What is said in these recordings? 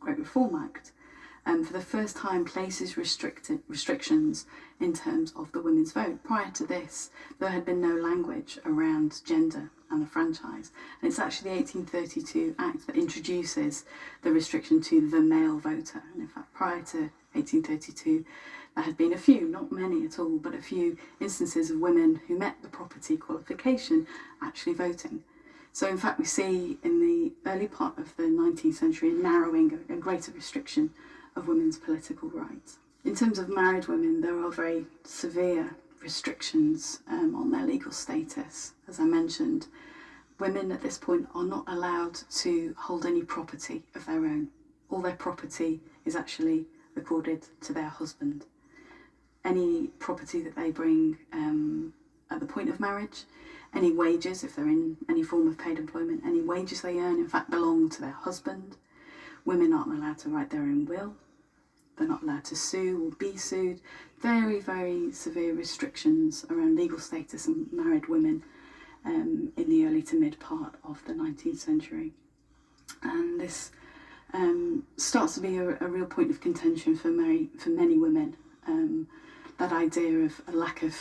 Great Reform Act, for the first time places restrictions in terms of the women's vote. Prior to this, there had been no language around gender and the franchise. And it's actually the 1832 Act that introduces the restriction to the male voter. And in fact, prior to 1832, there had been a few, not many at all, but a few instances of women who met the property qualification actually voting. So in fact, we see in the early part of the 19th century a narrowing, a greater restriction of women's political rights. In terms of married women, there are very severe restrictions on their legal status. As I mentioned, women at this point are not allowed to hold any property of their own. All their property is actually recorded to their husband. Any property that they bring at the point of marriage, any wages, if they're in any form of paid employment, any wages they earn, in fact, belong to their husband. Women aren't allowed to write their own will. They're not allowed to sue or be sued. Very, very severe restrictions around legal status of married women in the early to mid part of the 19th century. And this starts to be a real point of contention for many women, that idea of a lack of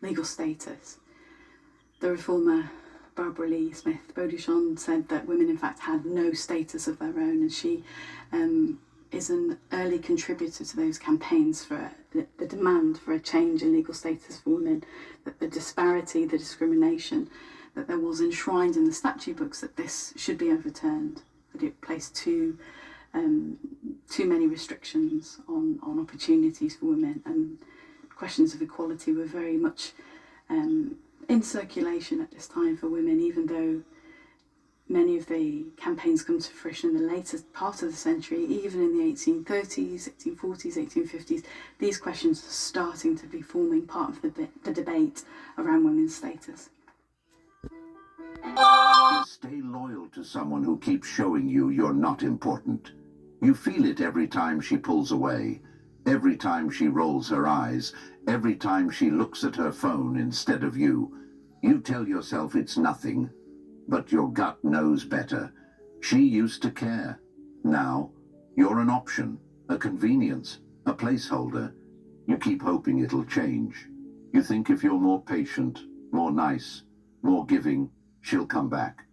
legal status. The reformer Barbara Lee Smith Bodichon said that women in fact had no status of their own, and she is an early contributor to those campaigns for the demand for a change in legal status for women, that the disparity, the discrimination that there was enshrined in the statute books, that this should be overturned, that it placed too many restrictions on opportunities for women, and questions of equality were very much in circulation at this time for women, even though many of the campaigns come to fruition in the later part of the century. Even in the 1830s, 1840s, 1850s, these questions are starting to be forming part of the debate around women's status. Stay loyal to someone who keeps showing you you're not important. You feel it every time she pulls away, every time she rolls her eyes, every time she looks at her phone instead of you. You tell yourself it's nothing, but your gut knows better. She used to care. Now, you're an option, a convenience, a placeholder. You keep hoping it'll change. You think if you're more patient, more nice, more giving, she'll come back.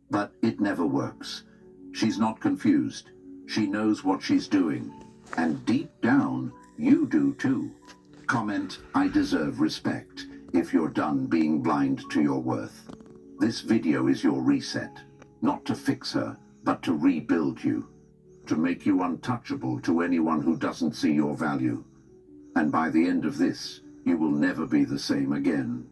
But it never works. She's not confused. She knows what she's doing. And deep down, you do too. Comment, I deserve respect, if you're done being blind to your worth. This video is your reset, not to fix her, but to rebuild you, to make you untouchable to anyone who doesn't see your value. And by the end of this, you will never be the same again.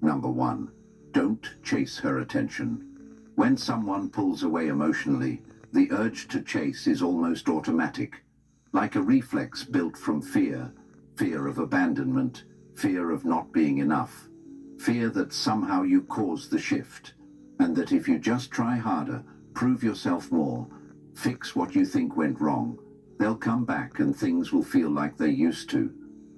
Number 1, don't chase her attention. When someone pulls away emotionally, the urge to chase is almost automatic, like a reflex built from fear, fear of abandonment, fear of not being enough. Fear that somehow you caused the shift, and that if you just try harder, prove yourself more, fix what you think went wrong, they'll come back and things will feel like they used to.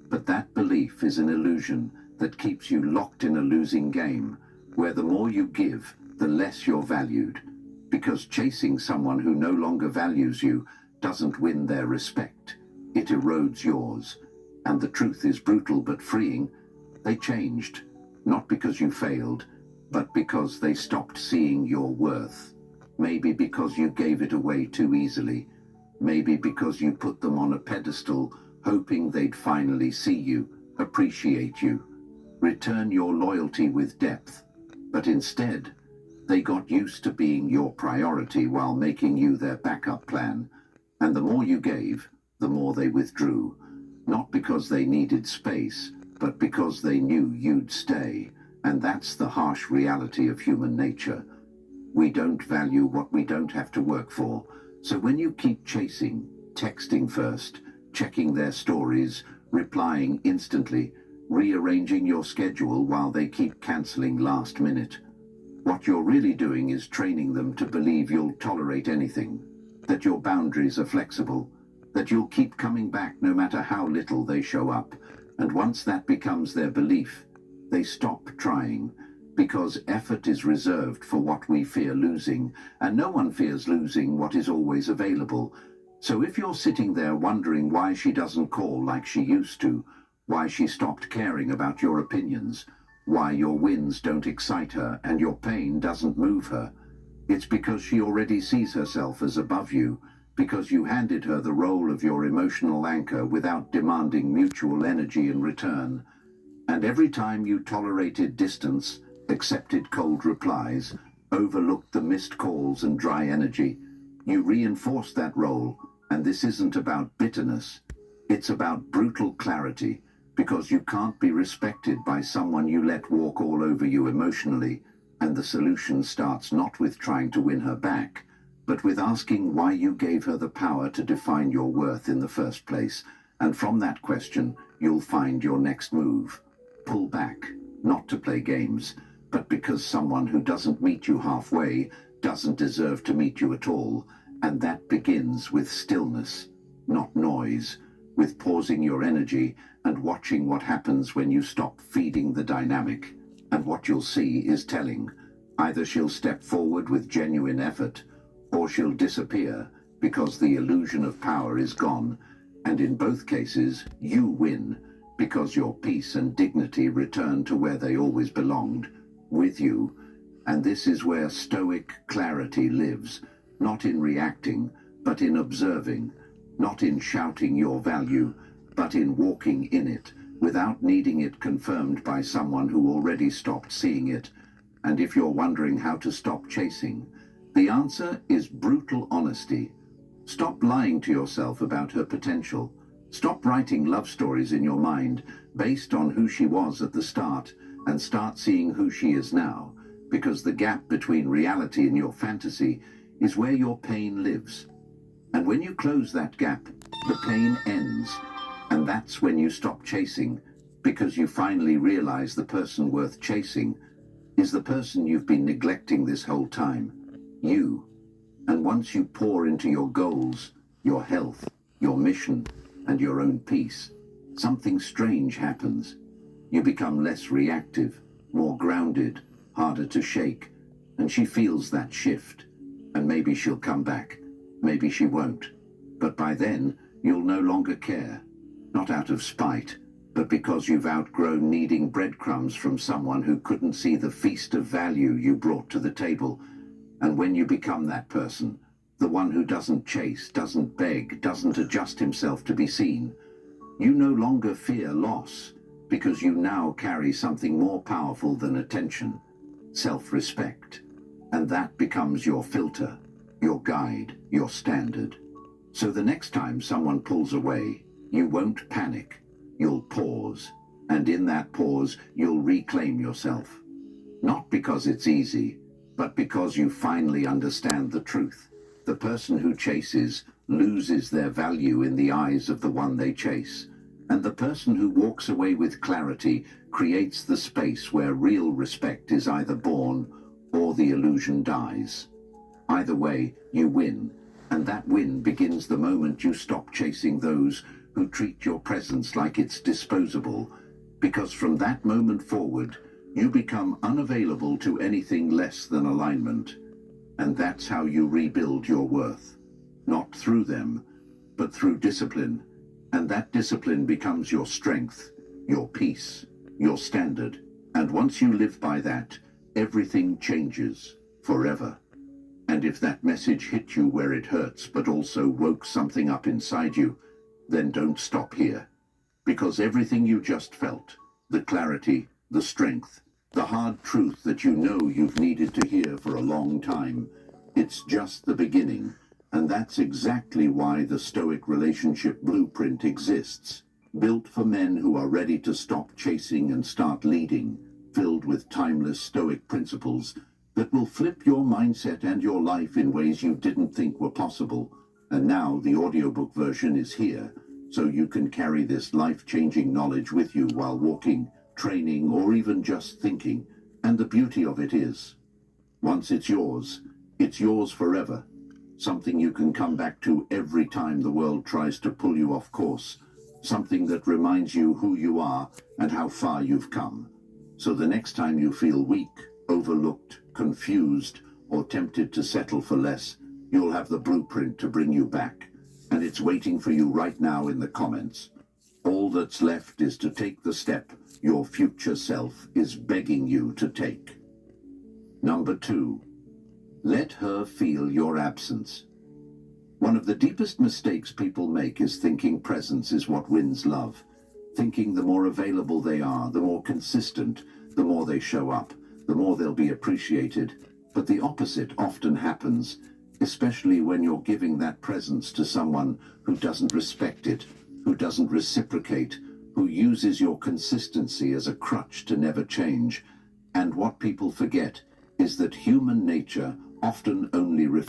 But that belief is an illusion that keeps you locked in a losing game, where the more you give, the less you're valued. Because chasing someone who no longer values you doesn't win their respect, it erodes yours. And the truth is brutal but freeing. They changed. Not because you failed, but because they stopped seeing your worth. Maybe because you gave it away too easily. Maybe because you put them on a pedestal, hoping they'd finally see you, appreciate you, return your loyalty with depth. But instead, they got used to being your priority while making you their backup plan. And the more you gave, the more they withdrew. Not because they needed space, but because they knew you'd stay. And that's the harsh reality of human nature. We don't value what we don't have to work for. So when you keep chasing, texting first, checking their stories, replying instantly, rearranging your schedule while they keep canceling last minute, what you're really doing is training them to believe you'll tolerate anything, that your boundaries are flexible, that you'll keep coming back no matter how little they show up. And once that becomes their belief, they stop trying, because effort is reserved for what we fear losing, and no one fears losing what is always available. So if you're sitting there wondering why she doesn't call like she used to, why she stopped caring about your opinions, why your wins don't excite her and your pain doesn't move her, it's because she already sees herself as above you, because you handed her the role of your emotional anchor without demanding mutual energy in return. And every time you tolerated distance, accepted cold replies, overlooked the missed calls and dry energy, you reinforced that role. And this isn't about bitterness, it's about brutal clarity, because you can't be respected by someone you let walk all over you emotionally. And the solution starts not with trying to win her back, but with asking why you gave her the power to define your worth in the first place. And from that question, you'll find your next move. Pull back, not to play games, but because someone who doesn't meet you halfway doesn't deserve to meet you at all. And that begins with stillness, not noise, with pausing your energy and watching what happens when you stop feeding the dynamic. And what you'll see is telling. Either she'll step forward with genuine effort, or she'll disappear because the illusion of power is gone. And in both cases, you win, because your peace and dignity return to where they always belonged, with you. And this is where stoic clarity lives, not in reacting, but in observing, not in shouting your value, but in walking in it, without needing it confirmed by someone who already stopped seeing it. And if you're wondering how to stop chasing, the answer is brutal honesty. Stop lying to yourself about her potential. Stop writing love stories in your mind based on who she was at the start, and start seeing who she is now, because the gap between reality and your fantasy is where your pain lives. And when you close that gap, the pain ends. And that's when you stop chasing, because you finally realize the person worth chasing is the person you've been neglecting this whole time, you. And once you pour into your goals, your health, your mission, and your own peace, something strange happens. You become less reactive, more grounded, harder to shake, and she feels that shift. And maybe she'll come back, maybe she won't. But by then, you'll no longer care. Not out of spite, but because you've outgrown needing breadcrumbs from someone who couldn't see the feast of value you brought to the table. And when you become that person, the one who doesn't chase, doesn't beg, doesn't adjust himself to be seen, you no longer fear loss, because you now carry something more powerful than attention, self-respect. And that becomes your filter, your guide, your standard. So the next time someone pulls away, you won't panic, you'll pause, and in that pause, you'll reclaim yourself. Not because it's easy, but because you finally understand the truth. The person who chases loses their value in the eyes of the one they chase, and the person who walks away with clarity creates the space where real respect is either born or the illusion dies. Either way, you win, and that win begins the moment you stop chasing those who treat your presence like it's disposable, because from that moment forward, you become unavailable to anything less than alignment. And that's how you rebuild your worth. Not through them, but through discipline. And that discipline becomes your strength, your peace, your standard. And once you live by that, everything changes forever. And if that message hit you where it hurts, but also woke something up inside you, then don't stop here. Because everything you just felt, the clarity, the strength, the hard truth that you know you've needed to hear for a long time, it's just the beginning. And that's exactly why the Stoic Relationship Blueprint exists. Built for men who are ready to stop chasing and start leading, filled with timeless Stoic principles that will flip your mindset and your life in ways you didn't think were possible. And now the audiobook version is here, so you can carry this life-changing knowledge with you while walking, training, or even just thinking. And the beauty of it is, once it's yours forever. Something you can come back to every time the world tries to pull you off course. Something that reminds you who you are and how far you've come. So the next time you feel weak, overlooked, confused, or tempted to settle for less, you'll have the blueprint to bring you back. And and it's waiting for you right now in the comments. All that's left is to take the step your future self is begging you to take. Number 2. Let her feel your absence. One of the deepest mistakes people make is thinking presence is what wins love. Thinking the more available they are, the more consistent, the more they show up, the more they'll be appreciated. But the opposite often happens, especially when you're giving that presence to someone who doesn't respect it, who doesn't reciprocate, who uses your consistency as a crutch to never change. And what people forget is that human nature often only reflects